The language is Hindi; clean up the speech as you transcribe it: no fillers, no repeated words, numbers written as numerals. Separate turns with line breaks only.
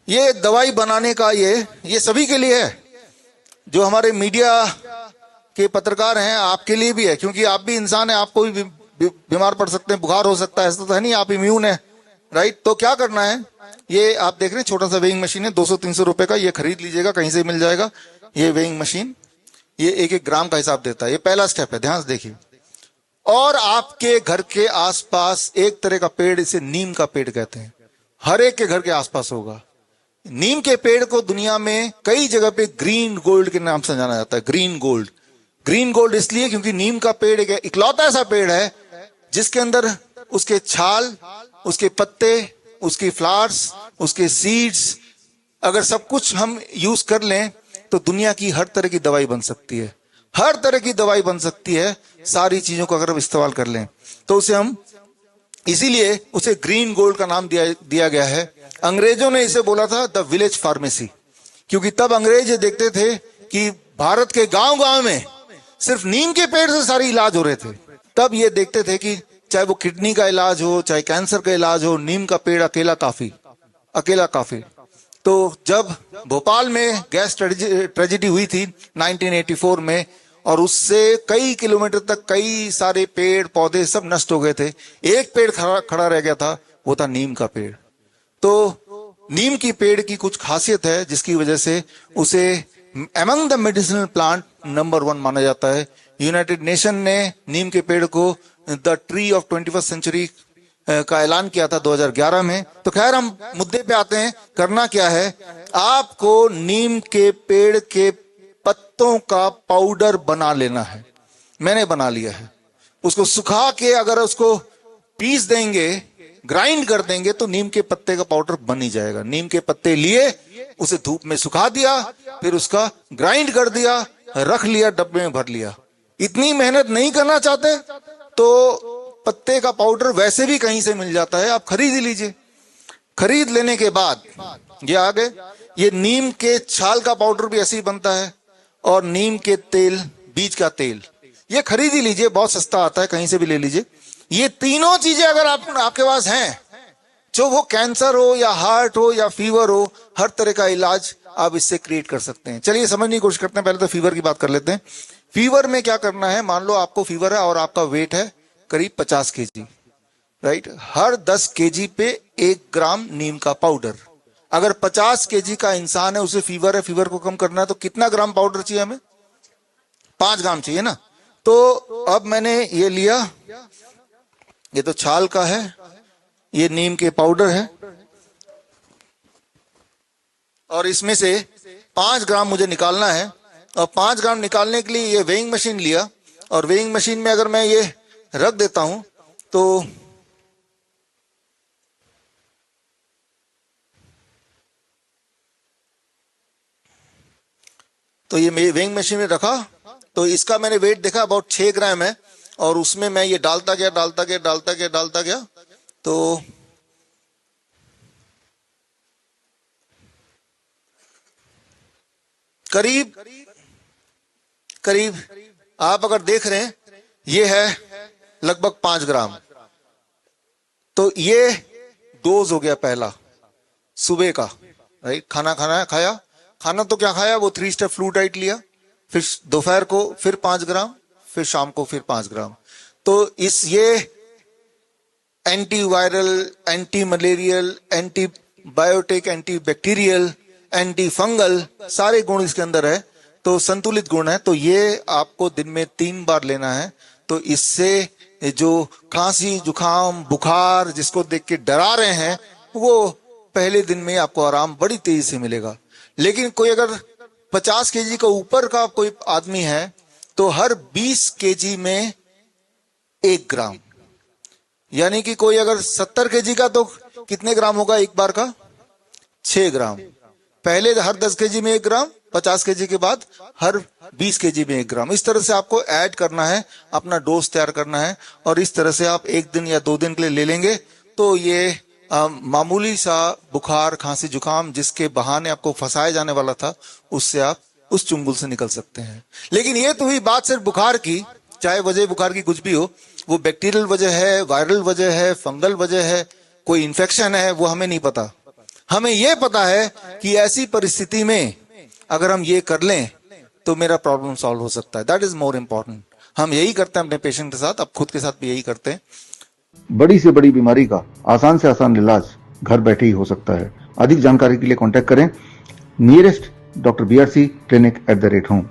ये दवाई बनाने का ये सभी के लिए है, जो हमारे मीडिया के पत्रकार हैं, आपके लिए भी है, क्योंकि आप भी इंसान हैं, आपको भी बीमार पड़ सकते हैं, बुखार हो सकता है, ऐसा तो है नहीं, आप इम्यून है, राइट। तो क्या करना है, ये आप देख रहे हैं छोटा सा वेइंग मशीन है, 200-300 रुपए का, ये खरीद लीजिएगा, कहीं से मिल जाएगा। ये वेइंग मशीन ये 1-1 ग्राम का हिसाब देता है। ये पहला स्टेप है, ध्यान से देखिए। और आपके घर के आसपास एक तरह का पेड़, इसे नीम का पेड़ कहते हैं, हर एक के घर के आसपास होगा। नीम के पेड़ को दुनिया में कई जगह पे ग्रीन गोल्ड के नाम से जाना जाता है। ग्रीन गोल्ड, ग्रीन गोल्ड इसलिए क्योंकि नीम का पेड़ एक इकलौता ऐसा पेड़ है जिसके अंदर उसके छाल, उसके पत्ते, उसकी फ्लावर्स, उसके सीड्स, अगर सब कुछ हम यूज कर लें तो दुनिया की हर तरह की दवाई बन सकती है। हर तरह की दवाई बन सकती है, सारी चीजों को अगर हम इस्तेमाल कर लें तो उसे हम, इसीलिए उसे ग्रीन गोल्ड का नाम दिया गया है। अंग्रेजों ने इसे बोला था द विलेज फार्मेसी, क्योंकि तब अंग्रेज ये देखते थे कि भारत के गांव-गांव में सिर्फ नीम के पेड़ से सारे इलाज हो रहे थे। तब ये देखते थे कि चाहे वो किडनी का इलाज हो, चाहे कैंसर का इलाज हो, नीम का पेड़ अकेला काफी। तो जब भोपाल में गैस ट्रेजेडी हुई थी 1984 में, और उससे कई किलोमीटर तक कई सारे पेड़ पौधे सब नष्ट हो गए थे, एक पेड़ खड़ा रह गया था, वो था नीम का पेड़। तो नीम की पेड़ की कुछ खासियत है जिसकी वजह से उसे among the medicinal plant number 1 माना जाता है। यूनाइटेड नेशन ने नीम के पेड़ को the tree of 21st century का ऐलान किया था 2011 में। तो खैर हम मुद्दे पे आते हैं। करना क्या है, आपको नीम के पेड़ के पत्तों का पाउडर बना लेना है। मैंने बना लिया है। उसको सुखा के अगर उसको पीस देंगे, ग्राइंड कर देंगे, तो नीम के पत्ते का पाउडर बन ही जाएगा। नीम के पत्ते लिए, उसे धूप में सुखा दिया, फिर उसका ग्राइंड कर दिया, रख लिया, डब्बे में भर लिया। इतनी मेहनत नहीं करना चाहते तो पत्ते का पाउडर वैसे भी कहीं से मिल जाता है, आप खरीद ही लीजिए। खरीद लेने के बाद ये आ गए, ये नीम के छाल का पाउडर भी ऐसे ही बनता है, और नीम के तेल, बीज का तेल, ये खरीद ही लीजिए, बहुत सस्ता आता है, कहीं से भी ले लीजिए। ये तीनों चीजें अगर आपके पास हैं, जो वो कैंसर हो या हार्ट हो या फीवर हो, हर तरह का इलाज आप इससे क्रिएट कर सकते हैं। चलिए समझने की कोशिश करते हैं। पहले तो फीवर की बात कर लेते हैं। फीवर में क्या करना है, मान लो आपको फीवर है और आपका वेट है करीब 50 केजी, राइट। हर 10 केजी पे 1 ग्राम नीम का पाउडर। अगर 50 केजी का इंसान है, उसे फीवर है, फीवर को कम करना है, तो कितना ग्राम पाउडर चाहिए हमें? 5 ग्राम चाहिए ना। तो अब मैंने ये लिया, ये तो छाल का है, ये नीम के पाउडर है, और इसमें से 5 ग्राम मुझे निकालना है। और 5 ग्राम निकालने के लिए ये वेइंग मशीन लिया, और वेइंग मशीन में अगर मैं ये रख देता हूं तो ये वेइंग मशीन में रखा, तो इसका मैंने वेट देखा, अबाउट 6 ग्राम है। और उसमें मैं ये डालता गया, तो करीब आप अगर देख रहे हैं, ये है लगभग 5 ग्राम। तो ये डोज हो गया पहला, सुबह का, राइट। खाना तो क्या खाया, वो 3 स्टेप फ्लूइडाइट लिया, फिर दोपहर को फिर 5 ग्राम, फिर शाम को फिर 5 ग्राम। तो ये antiviral, anti malarial, antibiotic, antibacterial, anti fungal, सारे गुण इसके अंदर है, तो संतुलित गुण है। तो ये आपको दिन में 3 बार लेना है। तो इससे जो खांसी, जुकाम, बुखार जिसको देख के डरा रहे हैं, वो पहले दिन में आपको आराम बड़ी तेजी से मिलेगा। लेकिन कोई अगर 50 केजी का ऊपर का कोई आदमी है, तो हर 20 केजी में 1 ग्राम, यानी कि कोई अगर 70 केजी का, तो कितने ग्राम होगा एक बार का? 6 ग्राम। पहले हर 10 केजी में 1 ग्राम, 50 केजी के बाद हर 20 केजी में 1 ग्राम। इस तरह से आपको ऐड करना है, अपना डोज तैयार करना है, और इस तरह से आप 1 दिन या 2 दिन के लिए ले लेंगे, तो ये मामूली सा बुखार, खांसी, जुकाम जिसके बहाने आपको फंसाया जाने वाला था, उससे आप उस चुंगल से निकल सकते हैं। लेकिन ये तो हुई बात सिर्फ बुखार की, चाहे वजह बुखार की कुछ भी हो, वो बैक्टीरियल वजह है, वायरल वजह है, फंगल वजह है, कोई इन्फेक्शन है, वो हमें नहीं पता। हमें यह पता है कि ऐसी परिस्थिति में अगर हम ये कर लें तो मेरा प्रॉब्लम सॉल्व हो सकता है। That is more important. हम यही करते हैं अपने पेशेंट के साथ, अब खुद के साथ भी यही करते हैं।
बड़ी से बड़ी बीमारी का आसान से आसान इलाज घर बैठे ही हो सकता है। अधिक जानकारी के लिए कांटेक्ट करें nearest doctor BRC clinic @home।